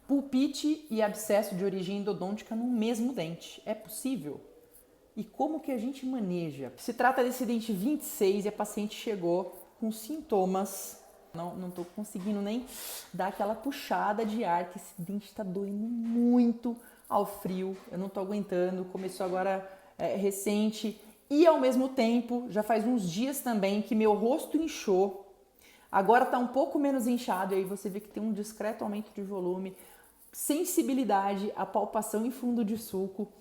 Pulpite e abscesso de origem endodôntica no mesmo dente. É possível? E como que a gente maneja? Se trata desse dente 26 e a paciente chegou com sintomas. Não estou conseguindo nem dar aquela puxada de ar, que esse dente está doendo muito ao frio. Eu não estou aguentando. Começou agora recente. E ao mesmo tempo, já faz uns dias também que meu rosto inchou. Agora está um pouco menos inchado e aí você vê que tem um discreto aumento de volume, sensibilidade, a palpação em fundo de sulco.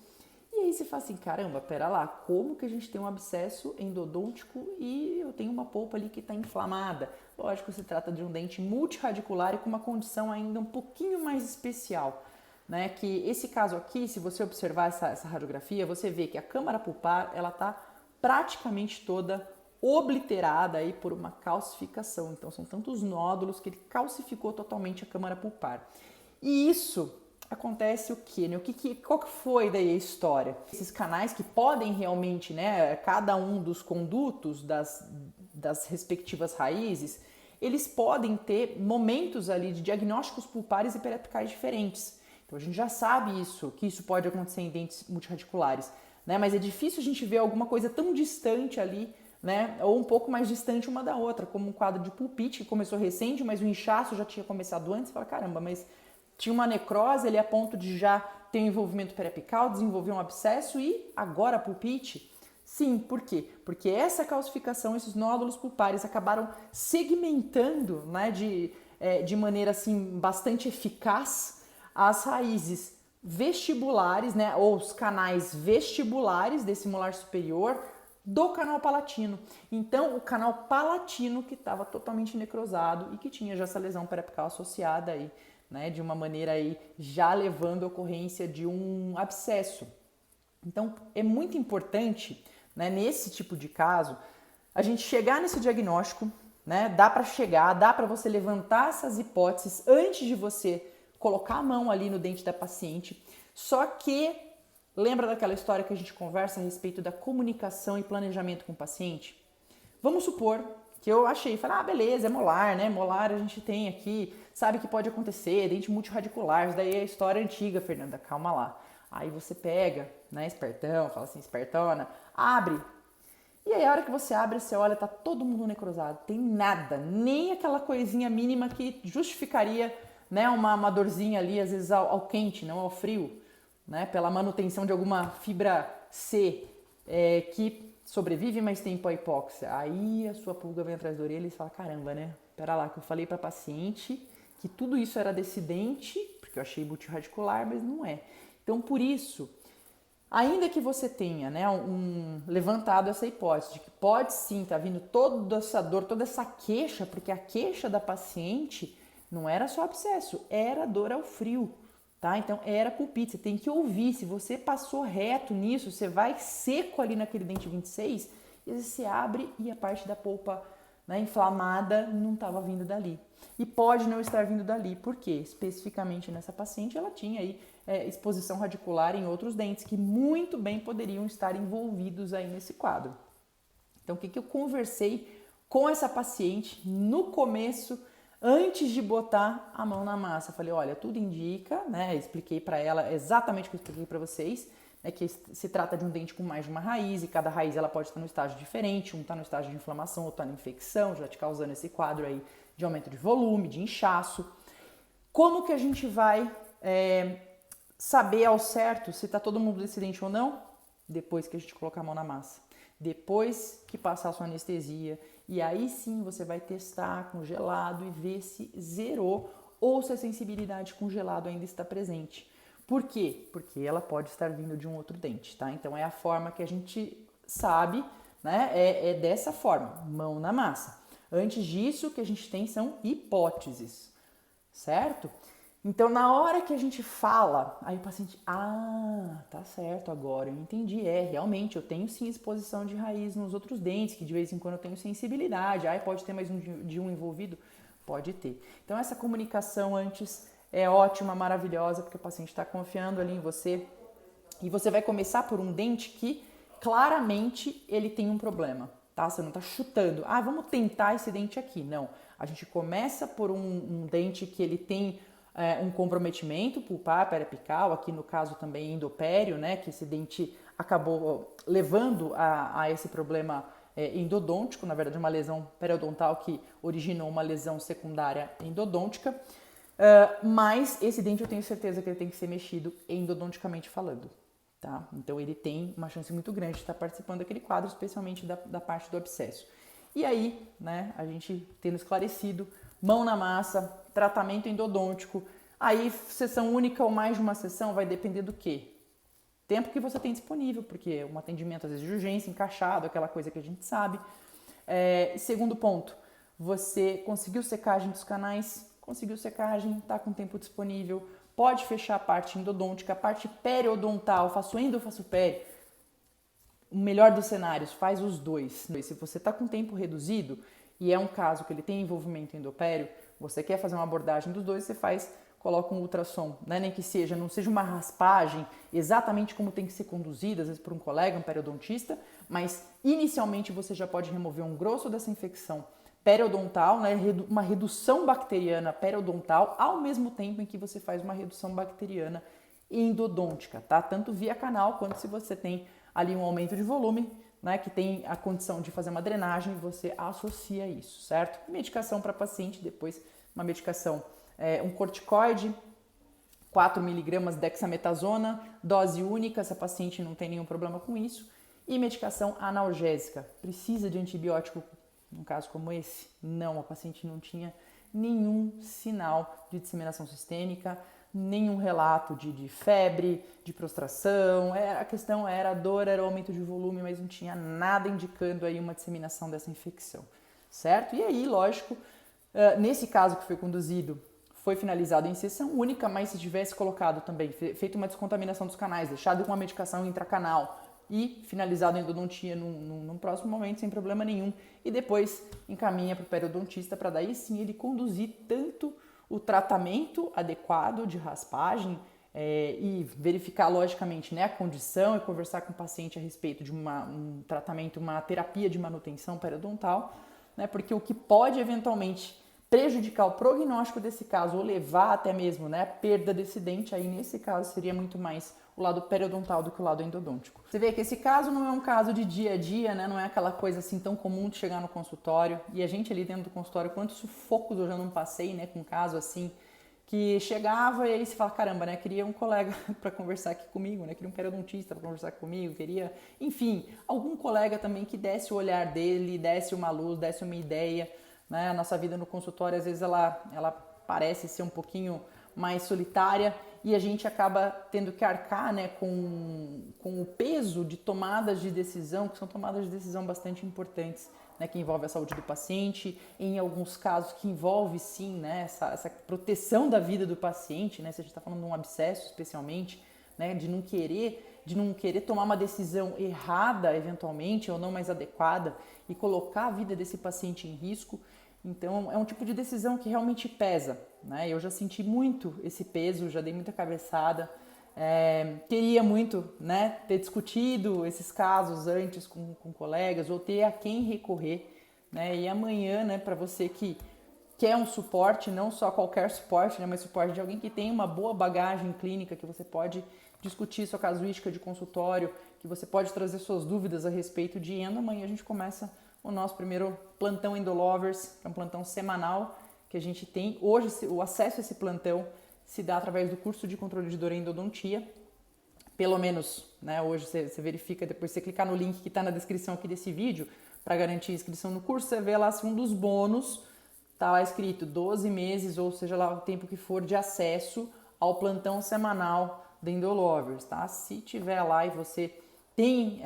E aí você fala assim, caramba, pera lá, como que a gente tem um abscesso endodôntico e eu tenho uma polpa ali que está inflamada? Lógico, se trata de um dente multiradicular e com uma condição ainda um pouquinho mais especial, né? Que esse caso aqui, se você observar essa radiografia, você vê que a câmara pulpar, ela está praticamente toda obliterada aí por uma calcificação. Então são tantos nódulos que ele calcificou totalmente a câmara pulpar. E isso acontece o quê? Né? Qual que foi daí a história? Esses canais que podem realmente, né, cada um dos condutos das respectivas raízes, eles podem ter momentos ali de diagnósticos pulpares e periapicais diferentes. Então a gente já sabe isso, que isso pode acontecer em dentes multirradiculares, né? Mas é difícil a gente ver alguma coisa tão distante ali, né? Ou um pouco mais distante uma da outra, como um quadro de pulpite que começou recente, mas o inchaço já tinha começado antes. Você fala, caramba, mas tinha uma necrose, ele é a ponto de já ter um envolvimento periapical, desenvolver um abscesso e agora pulpite? Sim, por quê? Porque essa calcificação, esses nódulos pulpares acabaram segmentando, né, de maneira assim bastante eficaz as raízes vestibulares, né, ou os canais vestibulares desse molar superior do canal palatino. Então, o canal palatino que estava totalmente necrosado e que tinha já essa lesão periapical associada aí, né, de uma maneira aí já levando à ocorrência de um abscesso. Então, é muito importante, né, nesse tipo de caso, a gente chegar nesse diagnóstico, né, dá para você levantar essas hipóteses antes de você colocar a mão ali no dente da paciente, só que lembra daquela história que a gente conversa a respeito da comunicação e planejamento com o paciente? Vamos supor que eu achei, falei, beleza, é molar, né? Molar a gente tem aqui, sabe que pode acontecer, dente multirradicular, isso daí é história antiga, Fernanda, calma lá. Aí você pega, né, espertão, fala assim, espertona, abre. E aí a hora que você abre, você olha, tá todo mundo necrosado, tem nada, nem aquela coisinha mínima que justificaria, né, uma dorzinha ali, às vezes ao quente, não ao frio, né, pela manutenção de alguma fibra C que sobrevive mais tempo à hipóxia. Aí a sua pulga vem atrás da orelha e fala, caramba, né, pera lá, que eu falei pra paciente que tudo isso era desse dente, porque eu achei multirradicular, mas não é. Então, por isso, ainda que você tenha, né, levantado essa hipótese de que pode sim estar vindo toda essa dor, toda essa queixa, porque a queixa da paciente não era só abscesso, era dor ao frio, tá? Então era pulpite, você tem que ouvir. Se você passou reto nisso, você vai seco ali naquele dente 26, e você abre e a parte da polpa, né, inflamada não estava vindo dali. E pode não estar vindo dali, porque especificamente nessa paciente ela tinha aí exposição radicular em outros dentes que muito bem poderiam estar envolvidos aí nesse quadro. Então o que eu conversei com essa paciente no começo, antes de botar a mão na massa? Falei, olha, tudo indica, né? Expliquei para ela exatamente o que eu expliquei para vocês, né, que se trata de um dente com mais de uma raiz e cada raiz ela pode estar no estágio diferente, um está no estágio de inflamação, outro está na infecção, já te causando esse quadro aí de aumento de volume, de inchaço. Como que a gente vai saber ao certo se está todo mundo desse dente ou não? Depois que a gente colocar a mão na massa. Depois que passar a sua anestesia. E aí sim você vai testar com gelado e ver se zerou ou se a sensibilidade com gelado ainda está presente. Por quê? Porque ela pode estar vindo de um outro dente, tá? Então é a forma que a gente sabe, né? É dessa forma, mão na massa. Antes disso, o que a gente tem são hipóteses, certo? Então, na hora que a gente fala, aí o paciente, tá certo, agora eu entendi, realmente, eu tenho sim exposição de raiz nos outros dentes, que de vez em quando eu tenho sensibilidade, pode ter mais de um envolvido? Pode ter. Então, essa comunicação antes é ótima, maravilhosa, porque o paciente está confiando ali em você, e você vai começar por um dente que claramente ele tem um problema, tá? Você não está chutando, vamos tentar esse dente aqui, não. A gente começa por um dente que ele tem um comprometimento pulpar, periapical, aqui no caso também endopério, né, que esse dente acabou levando a esse problema endodôntico, na verdade uma lesão periodontal que originou uma lesão secundária endodôntica, mas esse dente eu tenho certeza que ele tem que ser mexido endodonticamente falando. Tá? Então ele tem uma chance muito grande de estar participando daquele quadro, especialmente da parte do abscesso. E aí, né, a gente tendo esclarecido, mão na massa, tratamento endodôntico, aí sessão única ou mais de uma sessão vai depender do quê? Tempo que você tem disponível, porque um atendimento às vezes de urgência, encaixado, aquela coisa que a gente sabe. Segundo ponto, você conseguiu secagem dos canais, conseguiu secagem, está com tempo disponível, pode fechar a parte endodôntica, a parte periodontal, faço endo ou faço peri. O melhor dos cenários, faz os dois. Se você está com tempo reduzido e é um caso que ele tem envolvimento endopério, você quer fazer uma abordagem dos dois, você coloca um ultrassom, né? Nem que não seja uma raspagem exatamente como tem que ser conduzida, às vezes por um colega, um periodontista, mas inicialmente você já pode remover um grosso dessa infecção periodontal, né? Uma redução bacteriana periodontal, ao mesmo tempo em que você faz uma redução bacteriana endodôntica, tá? Tanto via canal quanto se você tem ali um aumento de volume, né, que tem a condição de fazer uma drenagem, você associa isso, certo? Medicação para paciente, depois uma medicação, um corticoide, 4 mg dexametasona, dose única, se a paciente não tem nenhum problema com isso, e medicação analgésica. Precisa de antibiótico num caso como esse? Não, a paciente não tinha nenhum sinal de disseminação sistêmica, nenhum relato de febre, de prostração, a questão era a dor, era o aumento de volume, mas não tinha nada indicando aí uma disseminação dessa infecção, certo? E aí, lógico, nesse caso que foi conduzido, foi finalizado em sessão única, mas se tivesse colocado também, feito uma descontaminação dos canais, deixado com uma medicação intracanal e finalizado a endodontia num próximo momento, sem problema nenhum, e depois encaminha para o periodontista para daí sim ele conduzir tanto o tratamento adequado de raspagem e verificar logicamente, né, a condição e conversar com o paciente a respeito de um tratamento, uma terapia de manutenção periodontal, né, porque o que pode eventualmente prejudicar o prognóstico desse caso ou levar até mesmo, né, a perda desse dente, aí nesse caso seria muito mais o lado periodontal do que o lado endodôntico. Você vê que esse caso não é um caso de dia a dia, né? Não é aquela coisa assim tão comum de chegar no consultório. E a gente ali dentro do consultório, quantos sufocos eu já não passei, né? Com um caso assim, que chegava e aí você fala, caramba, né? Queria um colega para conversar aqui comigo, né? Queria um periodontista para conversar comigo, queria, enfim, algum colega também que desse o olhar dele, desse uma luz, desse uma ideia, né? A nossa vida no consultório, às vezes, ela parece ser um pouquinho mais solitária e a gente acaba tendo que arcar, né, com o peso de tomadas de decisão, que são tomadas de decisão bastante importantes, né, que envolve a saúde do paciente, em alguns casos que envolve sim, né, essa proteção da vida do paciente, né, se a gente está falando de um abscesso especialmente, né, de não querer tomar uma decisão errada eventualmente ou não mais adequada e colocar a vida desse paciente em risco. Então, é um tipo de decisão que realmente pesa, né? Eu já senti muito esse peso, já dei muita cabeçada. Queria muito, né, ter discutido esses casos antes com colegas ou ter a quem recorrer, né? E amanhã, né, para você que quer um suporte, não só qualquer suporte, né, mas suporte de alguém que tem uma boa bagagem clínica, que você pode discutir sua casuística de consultório, que você pode trazer suas dúvidas a respeito de endo. Amanhã a gente começa o nosso primeiro plantão Endolovers, que é um plantão semanal que a gente tem. Hoje o acesso a esse plantão se dá através do curso de controle de dor e endodontia. Pelo menos, né, hoje você verifica, depois você clicar no link que está na descrição aqui desse vídeo, para garantir a inscrição no curso, você vê lá se um dos bônus está lá escrito 12 meses, ou seja lá o tempo que for de acesso ao plantão semanal da Endolovers, tá? Se tiver lá e você tem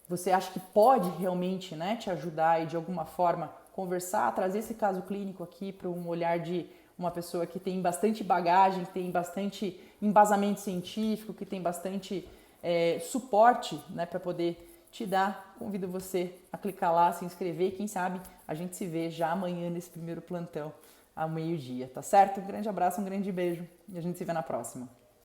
você acha que pode realmente, né, te ajudar e de alguma forma conversar, trazer esse caso clínico aqui para um olhar de uma pessoa que tem bastante bagagem, que tem bastante embasamento científico, que tem bastante suporte, né, para poder te dar, convido você a clicar lá, se inscrever e quem sabe a gente se vê já amanhã nesse primeiro plantão ao meio-dia, tá certo? Um grande abraço, um grande beijo e a gente se vê na próxima.